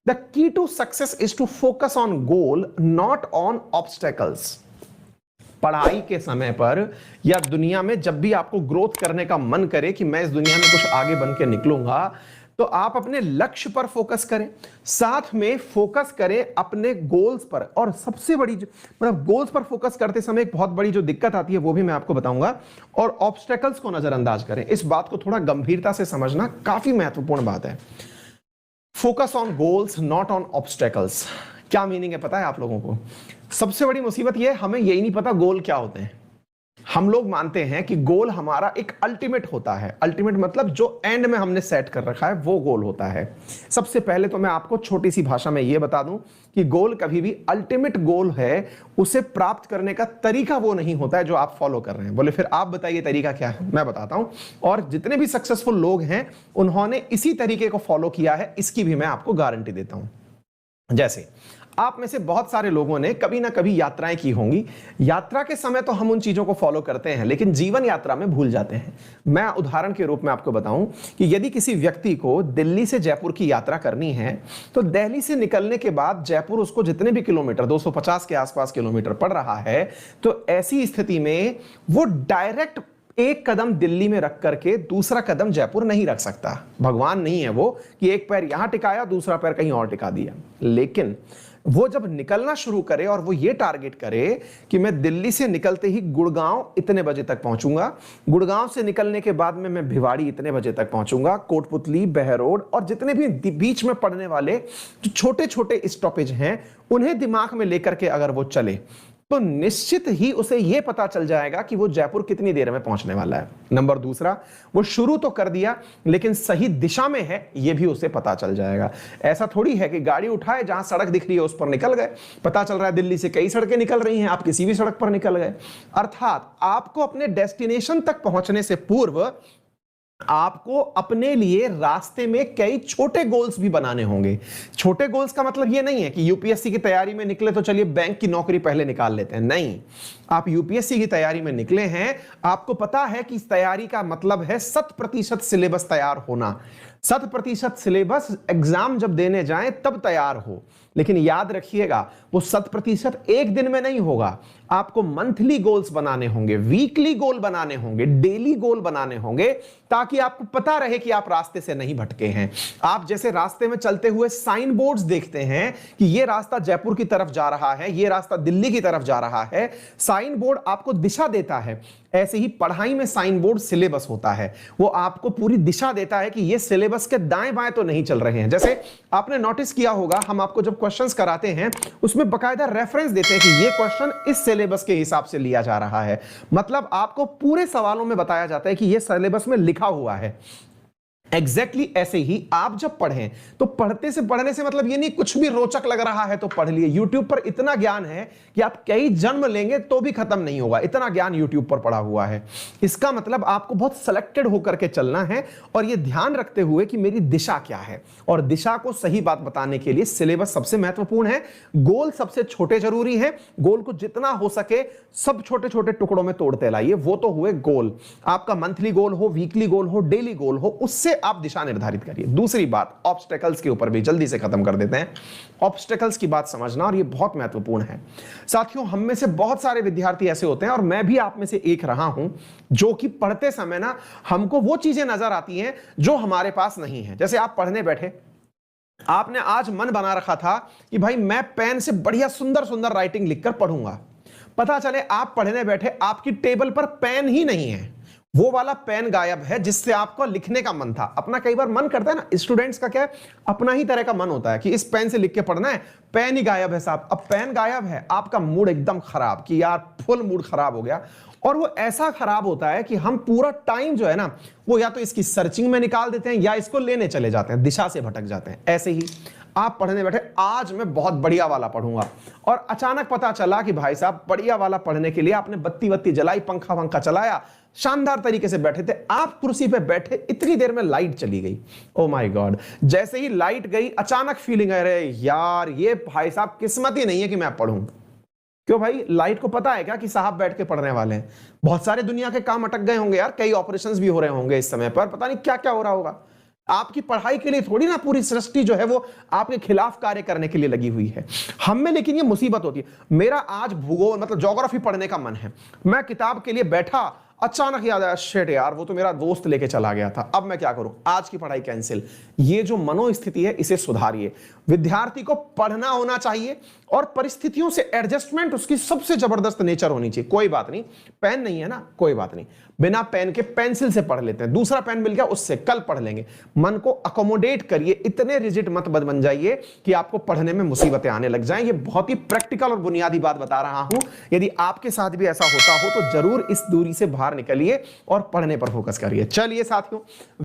The key to success is to focus on goal not on obstacles. पढ़ाई के समय पर या दुनिया में जब भी आपको ग्रोथ करने का मन करे कि मैं इस दुनिया में कुछ आगे बन के निकलूंगा, तो आप अपने लक्ष्य पर फोकस करें, साथ में फोकस करें अपने गोल्स पर। और सबसे बड़ी मतलब गोल्स पर फोकस करते समय एक बहुत बड़ी जो दिक्कत आती है वो भी मैं आपको बताऊंगा, और ऑब्स्टेकल्स को नजरअंदाज करें। इस बात को थोड़ा गंभीरता से समझना काफी महत्वपूर्ण बात है। Focus on goals not on obstacles, क्या मीनिंग है पता है आप लोगों को? सबसे बड़ी मुसीबत यह है हमें यही नहीं पता गोल क्या होते हैं। हम लोग मानते हैं कि गोल हमारा एक अल्टीमेट होता है। अल्टीमेट मतलब जो एंड में हमने सेट कर रखा है वो गोल होता है। सबसे पहले तो मैं आपको छोटी सी भाषा में यह बता दूं कि गोल कभी भी अल्टीमेट गोल है, उसे प्राप्त करने का तरीका वो नहीं होता है जो आप फॉलो कर रहे हैं। बोले फिर आप बताइए तरीका क्या है? मैं बताता हूं, और जितने भी सक्सेसफुल लोग हैं उन्होंने इसी तरीके को फॉलो किया है, इसकी भी मैं आपको गारंटी देता हूं। जैसे आप में से बहुत सारे लोगों ने कभी ना कभी यात्राएं की होंगी। यात्रा के समय तो हम उन चीजों को फॉलो करते हैं, लेकिन जीवन यात्रा में भूल जाते हैं। मैं उदाहरण के रूप में आपको बताऊं कि यदि किसी व्यक्ति को दिल्ली से जयपुर की यात्रा करनी है, तो दिल्ली से निकलने के बाद जयपुर उसको जितने भी किलोमीटर 250 के आसपास किलोमीटर पड़ रहा है, तो ऐसी स्थिति में वो डायरेक्ट एक कदम दिल्ली में रख करके दूसरा कदम जयपुर नहीं रख सकता। भगवान नहीं है वो कि एक पैर यहां टिकाया दूसरा पैर कहीं और टिका दिया। लेकिन वो जब निकलना शुरू करे और वो ये टारगेट करे कि मैं दिल्ली से निकलते ही गुड़गांव इतने बजे तक पहुंचूंगा, गुड़गांव से निकलने के बाद में मैं भिवाड़ी इतने बजे तक पहुंचूंगा, कोटपुतली, बहरोड और जितने भी बीच में पड़ने वाले जो छोटे छोटे स्टॉपेज हैं उन्हें दिमाग में लेकर के अगर वो चले, तो निश्चित ही उसे यह पता चल जाएगा कि वो जयपुर कितनी देर में पहुंचने वाला है। नंबर दूसरा, वो शुरू तो कर दिया लेकिन सही दिशा में है यह भी उसे पता चल जाएगा। ऐसा थोड़ी है कि गाड़ी उठाए जहां सड़क दिख रही है उस पर निकल गए, पता चल रहा है दिल्ली से कई सड़कें निकल रही हैं, आप किसी भी सड़क पर निकल गए। अर्थात आपको अपने डेस्टिनेशन तक पहुंचने से पूर्व आपको अपने लिए रास्ते में कई छोटे गोल्स भी बनाने होंगे। छोटे गोल्स का मतलब यह नहीं है कि यूपीएससी की तैयारी में निकले तो चलिए बैंक की नौकरी पहले निकाल लेते हैं। नहीं, आप यूपीएससी की तैयारी में निकले हैं, आपको पता है कि इस तैयारी का मतलब है 100% सिलेबस तैयार होना। 100% सिलेबस एग्जाम जब देने जाएं तब तैयार हो। लेकिन याद रखिएगा वो 100% एक दिन में नहीं होगा। आपको मंथली गोल्स बनाने होंगे, वीकली गोल बनाने होंगे, डेली गोल बनाने होंगे, ताकि आपको पता रहे कि आप रास्ते से नहीं भटके हैं। आप जैसे रास्ते में चलते हुए साइन बोर्ड्स देखते हैं कि यह रास्ता जयपुर की तरफ जा रहा है, यह रास्ता दिल्ली की तरफ जा रहा है, साइन बोर्ड आपको दिशा देता है। ऐसे ही पढ़ाई में साइन बोर्ड सिलेबस होता है, वो आपको पूरी दिशा देता है कि ये सिलेबस के दाएं बाएं तो नहीं चल रहे हैं। जैसे आपने नोटिस किया होगा, हम आपको जब क्वेश्चंस कराते हैं उसमें बकायदा रेफरेंस देते हैं कि ये क्वेश्चन इस सिलेबस के हिसाब से लिया जा रहा है। मतलब आपको पूरे सवालों में बताया जाता है कि ये सिलेबस में लिखा हुआ है। एग्जैक्टली ऐसे ही आप जब पढ़ें तो पढ़ने से मतलब ये नहीं कुछ भी रोचक लग रहा है तो पढ़ लिए। यूट्यूब पर इतना ज्ञान है कि आप कई जन्म लेंगे तो भी खत्म नहीं होगा, इतना ज्ञान यूट्यूब पर पड़ा हुआ है। इसका मतलब आपको बहुत सिलेक्टेड होकर के चलना है और यह ध्यान रखते हुए कि मेरी दिशा क्या है। और दिशा को सही बात बताने के लिए सिलेबस सबसे महत्वपूर्ण है, गोल सबसे छोटे जरूरी है। गोल को जितना हो सके सब छोटे छोटे टुकड़ों में तोड़ते लाइए। वो तो हुए गोल, आपका मंथली गोल हो, वीकली गोल हो, डेली गोल हो, उससे आप दिशा निर्धारित करिए। दूसरी बात, ऑब्स्टेकल्स के ऊपर भी जल्दी से खत्म कर देते हैं। ऑब्स्टेकल्स की बात समझना और यह बहुत महत्वपूर्ण है साथियों। हम में से बहुत सारे विद्यार्थी ऐसे होते हैं और मैं भी आप में से एक रहा हूं, जो कि पढ़ते समय ना हमको वो चीजें नजर आती हैं जो हमारे पास नहीं है। जैसे आप पढ़ने बैठे, आपने आज मन बना रखा था कि भाई मैं पेन से बढ़िया सुंदर सुंदर राइटिंग लिखकर पढ़ूंगा, पता चले आप पढ़ने बैठे आपकी टेबल पर पेन ही नहीं है, वो वाला पेन गायब है जिससे आपको लिखने का मन था। अपना कई बार मन करता है ना, स्टूडेंट्स का क्या है, अपना ही तरह का मन होता है कि इस पेन से लिख के पढ़ना है, पेन ही गायब है साहब। अब पेन गायब है, आपका मूड एकदम खराब कि यार फुल मूड खराब हो गया। और वो ऐसा खराब होता है कि हम पूरा टाइम जो है ना वो या तो इसकी सर्चिंग में निकाल देते हैं या इसको लेने चले जाते हैं, दिशा से भटक जाते हैं। ऐसे ही आप पढ़ने बैठे, आज मैं बहुत बढ़िया वाला पढ़ूंगा, और अचानक पता चला कि भाई साहब बढ़िया वाला पढ़ने के लिए आपने बत्ती वत्ती जलाई, पंखा वंखा चलाया, शानदार तरीके से बैठे थे, आप कुर्सी पे बैठे, इतनी देर में लाइट चली गई। ओ माय गॉड, जैसे ही लाइट गई अचानक फीलिंग है, अरे यार ये भाई साहब किस्मत ही नहीं है कि मैं पढ़ूं। क्यों भाई, लाइट को पता है क्या कि साहब बैठ के पढ़ने वाले हैं? बहुत सारे दुनिया के काम अटक गए होंगे यार, कई ऑपरेशंस भी हो रहे होंगे इस समय पर, पता नहीं क्या क्या हो रहा होगा। आपकी पढ़ाई के लिए थोड़ी ना पूरी सृष्टि जो है वो आपके खिलाफ कार्य करने के लिए लगी हुई है। हम में लेकिन ये मुसीबत होती है। मेरा आज भूगोल मतलब ज्योग्राफी पढ़ने का मन है, मैं किताब के लिए बैठा, अचानक याद आया शेट यार वो तो मेरा दोस्त लेके चला गया था, अब मैं क्या करूं, आज की पढ़ाई कैंसिल। ये जो मनोस्थिति है इसे सुधारिए। विद्यार्थी को पढ़ना होना चाहिए और परिस्थितियों से एडजस्टमेंट उसकी सबसे जबरदस्त नेचर होनी चाहिए। कोई बात नहीं, पेन नहीं है ना, कोई बात नहीं, बिना पेन के पेंसिल से पढ़ लेते हैं, दूसरा पेन मिल गया उससे कल पढ़ लेंगे। मन को अकोमोडेट करिए, इतने रिजिड मत बन जाइए कि आपको पढ़ने में मुसीबतें आने लग जाएं। ये बहुत ही प्रैक्टिकल और बुनियादी बात बता रहा हूं। यदि आपके साथ भी ऐसा होता हो तो जरूर इस दूरी से बाहर निकलिए और पढ़ने पर फोकस करिए। चलिए साथियों,